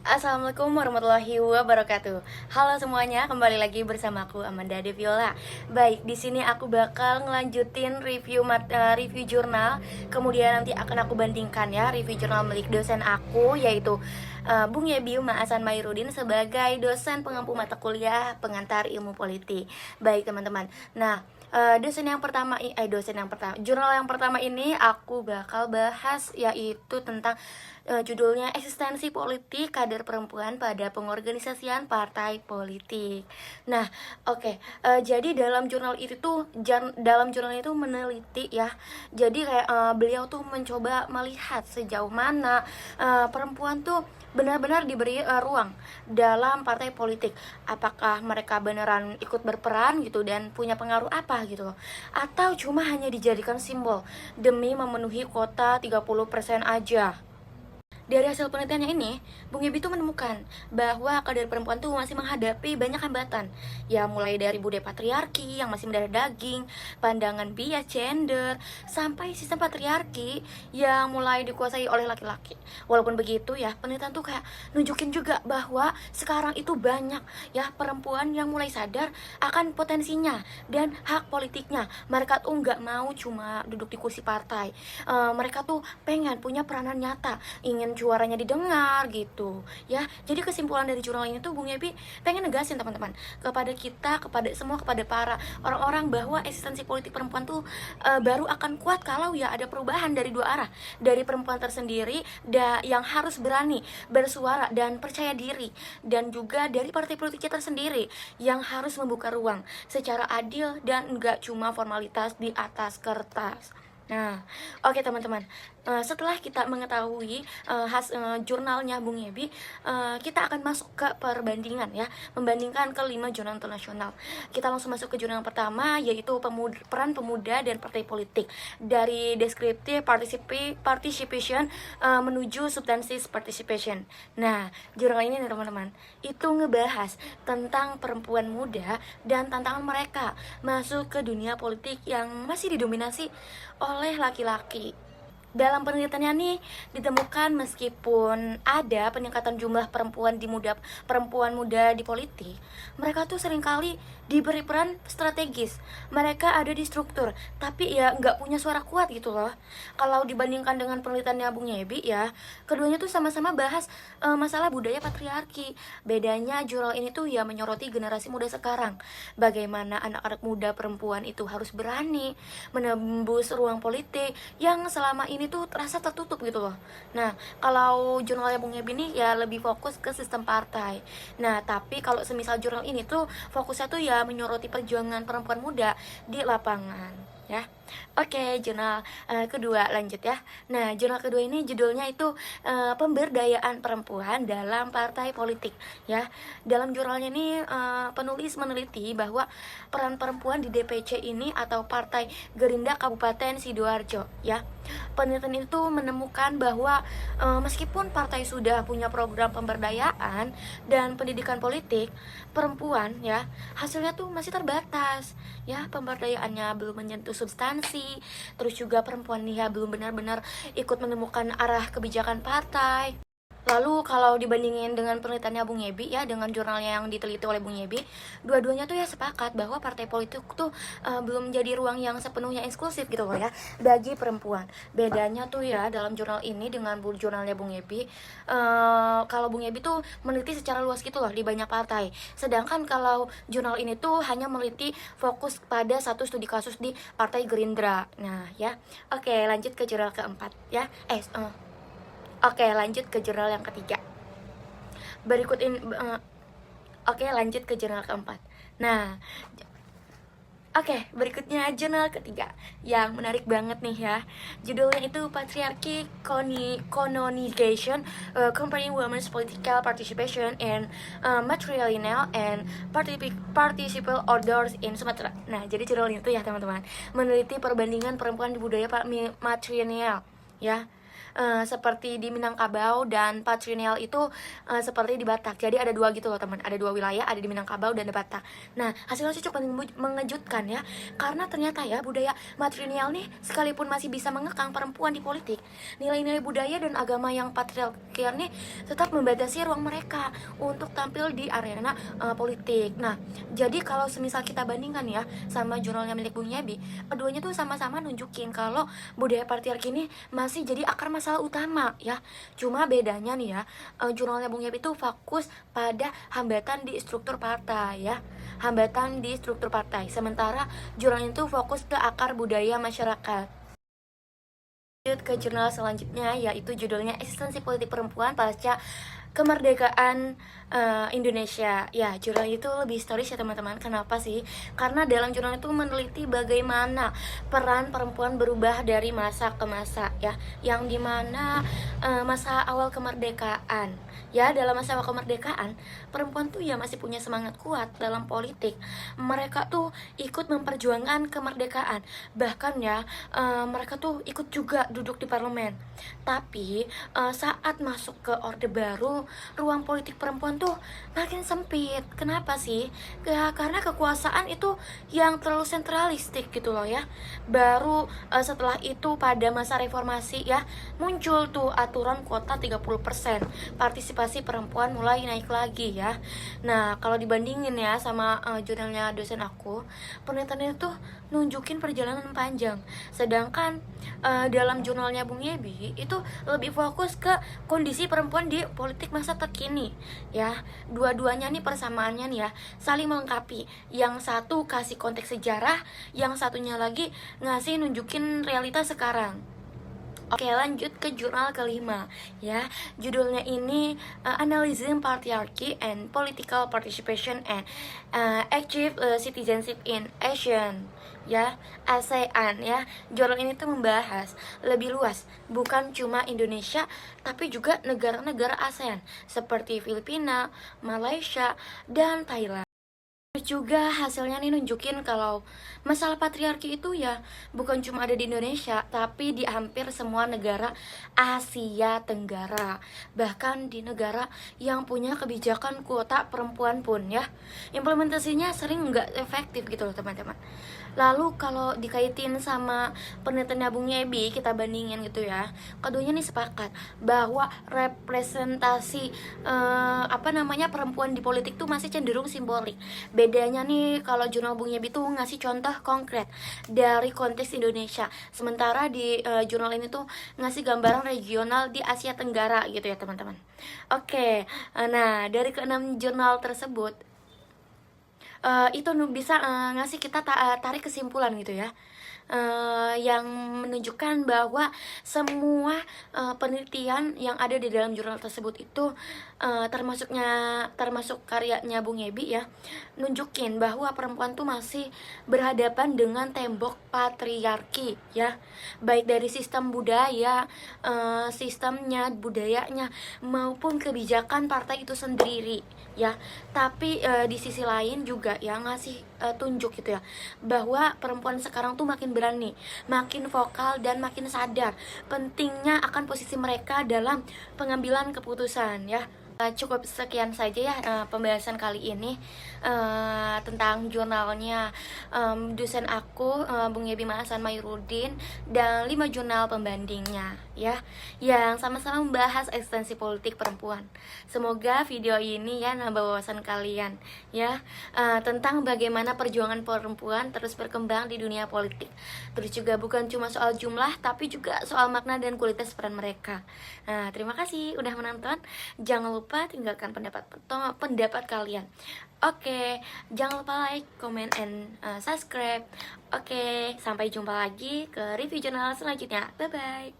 Assalamualaikum warahmatullahi wabarakatuh. Halo semuanya, kembali lagi bersama aku Amanda Deviola. Baik, di sini aku bakal ngelanjutin review jurnal. Kemudian nanti akan aku bandingkan ya review jurnal milik dosen aku, yaitu Bung Yebi Ma'asan Mairudin sebagai dosen pengampu mata kuliah pengantar ilmu politik. Baik teman-teman. Nah, jurnal yang pertama ini aku bakal bahas, yaitu tentang judulnya eksistensi politik kader perempuan pada pengorganisasian partai politik. Nah, oke, jadi dalam jurnal itu meneliti ya. Jadi kayak beliau tuh mencoba melihat sejauh mana perempuan tuh benar-benar diberi ruang dalam partai politik. Apakah mereka beneran ikut berperan gitu dan punya pengaruh apa gitu loh, atau cuma hanya dijadikan simbol demi memenuhi kuota 30% aja. Dari hasil penelitiannya ini, Bung Yebi tuh menemukan bahwa kader perempuan tuh masih menghadapi banyak hambatan. Ya, mulai dari budaya patriarki yang masih mendarah daging, pandangan bias gender, sampai sistem patriarki yang mulai dikuasai oleh laki-laki. Walaupun begitu ya, penelitian tuh kayak nunjukin juga bahwa sekarang itu banyak ya perempuan yang mulai sadar akan potensinya dan hak politiknya. Mereka tuh nggak mau cuma duduk di kursi partai. Mereka tuh pengen punya peranan nyata, ingin suaranya didengar gitu ya. Jadi kesimpulan dari jurnal ini tuh Bung Yebi pengen negasin teman-teman kepada kita, kepada semua, kepada para orang-orang bahwa eksistensi politik perempuan tuh baru akan kuat kalau ya ada perubahan dari dua arah, dari perempuan tersendiri yang harus berani bersuara dan percaya diri, dan juga dari partai politiknya tersendiri yang harus membuka ruang secara adil dan enggak cuma formalitas di atas kertas. Nah, oke teman-teman, setelah kita mengetahui jurnalnya Bung Yebi, kita akan masuk ke perbandingan ya, membandingkan kelima jurnal internasional. Kita langsung masuk ke jurnal pertama, yaitu peran pemuda dan partai politik, dari descriptive participation menuju substantive participation. Nah, jurnal ini nih teman-teman, itu ngebahas tentang perempuan muda dan tantangan mereka masuk ke dunia politik yang masih didominasi oleh laki-laki. Dalam penelitiannya nih ditemukan meskipun ada peningkatan jumlah perempuan muda di politik, mereka tuh seringkali diberi peran strategis. Mereka ada di struktur, tapi ya nggak punya suara kuat gitu loh. Kalau dibandingkan dengan penelitiannya Bung Yebi ya, keduanya tuh sama-sama bahas masalah budaya patriarki. Bedanya jurnal ini tuh ya menyoroti generasi muda sekarang. Bagaimana anak-anak muda perempuan itu harus berani menembus ruang politik yang selama ini tuh terasa tertutup gitu loh. Nah, kalau jurnalnya Bung Yebi nih ya lebih fokus ke sistem partai. Nah, tapi kalau semisal jurnal ini tuh fokusnya tuh ya menyoroti perjuangan perempuan muda di lapangan ya. Oke, jurnal kedua lanjut ya. Nah, jurnal kedua ini judulnya itu pemberdayaan perempuan dalam partai politik ya. Dalam jurnalnya ini penulis meneliti bahwa peran perempuan di DPC ini atau Partai Gerindra Kabupaten Sidoarjo ya. Penelitian itu menemukan bahwa meskipun partai sudah punya program pemberdayaan dan pendidikan politik, perempuan ya hasilnya tuh masih terbatas ya. Pemberdayaannya belum menyentuh substansi, terus juga perempuan nih ya belum benar-benar ikut menemukan arah kebijakan partai. Lalu kalau dibandingin dengan penelitiannya Bung Yebi ya, dengan jurnalnya yang diteliti oleh Bung Yebi, dua-duanya tuh ya sepakat bahwa partai politik tuh belum menjadi ruang yang sepenuhnya eksklusif gitu loh ya bagi perempuan. Bedanya tuh ya dalam jurnal ini dengan jurnalnya Bung Yebi, kalau Bung Yebi tuh meneliti secara luas gitu loh di banyak partai. Sedangkan kalau jurnal ini tuh hanya meneliti fokus pada satu studi kasus di Partai Gerindra. Nah ya, oke lanjut ke jurnal keempat ya. Oke, lanjut ke jurnal yang ketiga. Lanjut ke jurnal keempat. Nah, berikutnya jurnal ketiga yang menarik banget nih ya. Judulnya itu Patriarchy Colonization, Comparing Women's Political Participation in Matrilineal and Participial Orders in Sumatera. Nah, jadi judul itu ya teman-teman, meneliti perbandingan perempuan di budaya matrilineal ya. seperti di Minangkabau, dan patrilineal itu seperti di Batak. Jadi ada dua gitu loh teman, ada dua wilayah, ada di Minangkabau dan di Batak. Nah, hasilnya cukup mengejutkan ya, karena ternyata ya budaya matrilineal nih sekalipun masih bisa mengekang perempuan di politik, nilai-nilai budaya dan agama yang patriarkial nih tetap membatasi ruang mereka untuk tampil di arena politik. Nah, jadi kalau semisal kita bandingkan ya sama jurnalnya milik Bung Yebi, keduanya tuh sama-sama nunjukin kalau budaya patriarki ini masih jadi akar masalah utama ya. Cuma bedanya nih ya, jurnalnya Bung Yebi tuh fokus pada hambatan di struktur partai ya, hambatan di struktur partai, sementara jurnal itu fokus ke akar budaya masyarakat. Lanjut ke jurnal selanjutnya, yaitu judulnya Eksistensi Politik Perempuan Pasca Kemerdekaan Indonesia. Ya, jurnal itu lebih historis ya teman-teman. Kenapa sih? Karena dalam jurnal itu meneliti bagaimana peran perempuan berubah dari masa ke masa ya, yang dimana masa awal kemerdekaan ya, dalam masa awal kemerdekaan perempuan tuh ya masih punya semangat kuat dalam politik. Mereka tuh ikut memperjuangkan kemerdekaan, bahkan ya mereka tuh ikut juga duduk di parlemen. Tapi saat masuk ke Orde Baru, ruang politik perempuan tuh makin sempit. Kenapa sih? Ya, karena kekuasaan itu yang terlalu sentralistik gitu loh ya. Baru setelah itu pada masa reformasi ya, muncul tuh aturan kuota 30%. Partisipasi perempuan mulai naik lagi ya. Nah, kalau dibandingin ya sama jurnalnya dosen aku, penelitian itu nunjukin perjalanan panjang. Sedangkan dalam jurnalnya Bung Yebi itu lebih fokus ke kondisi perempuan di politik masa terkini ya. Dua-duanya nih persamaannya nih ya saling melengkapi. Yang satu kasih konteks sejarah, yang satunya lagi ngasih nunjukin realitas sekarang. Oke, lanjut ke jurnal kelima ya. Judulnya ini Analyzing Patriarchy and Political Participation and Active Citizenship in Asian ya, ASEAN ya. Jurnal ini tuh membahas lebih luas, bukan cuma Indonesia tapi juga negara-negara ASEAN seperti Filipina, Malaysia, dan Thailand. Juga hasilnya nih nunjukin kalau masalah patriarki itu ya bukan cuma ada di Indonesia, tapi di hampir semua negara Asia Tenggara, bahkan di negara yang punya kebijakan kuota perempuan pun ya, implementasinya sering nggak efektif gitu loh teman-teman. Lalu kalau dikaitin sama penelitian Bung Yebi, kita bandingin gitu ya, keduanya nih sepakat bahwa representasi perempuan di politik tuh masih cenderung simbolik. Bedanya nih kalau jurnal Bung Yebi tuh ngasih contoh konkret dari konteks Indonesia, sementara di jurnal ini tuh ngasih gambaran regional di Asia Tenggara gitu ya teman-teman. Oke, nah dari keenam jurnal tersebut itu bisa ngasih kita tarik kesimpulan gitu ya, yang menunjukkan bahwa semua penelitian yang ada di dalam jurnal tersebut itu termasuk karyanya Bung Yebi ya, nunjukin bahwa perempuan tuh masih berhadapan dengan tembok patriarki ya, baik dari sistem budaya, sistemnya, budayanya, maupun kebijakan partai itu sendiri ya. Tapi di sisi lain juga ya ngasih tunjuk gitu ya, bahwa perempuan sekarang tuh makin berani, makin vokal, dan makin sadar pentingnya akan posisi mereka dalam pengambilan keputusan ya. Cukup sekian saja ya pembahasan kali ini tentang jurnalnya dosen aku Bung Yebi Ma'asan Mairudin, dan 5 jurnal pembandingnya ya, yang sama-sama membahas eksistensi politik perempuan. Semoga video ini ya nambah wawasan kalian ya, tentang bagaimana perjuangan perempuan terus berkembang di dunia politik. Terus juga bukan cuma soal jumlah, tapi juga soal makna dan kualitas peran mereka. Nah, terima kasih udah menonton. Jangan lupa tinggalkan pendapat kalian. Oke, jangan lupa like, comment, and subscribe. Oke, sampai jumpa lagi ke review jurnal selanjutnya. Bye bye.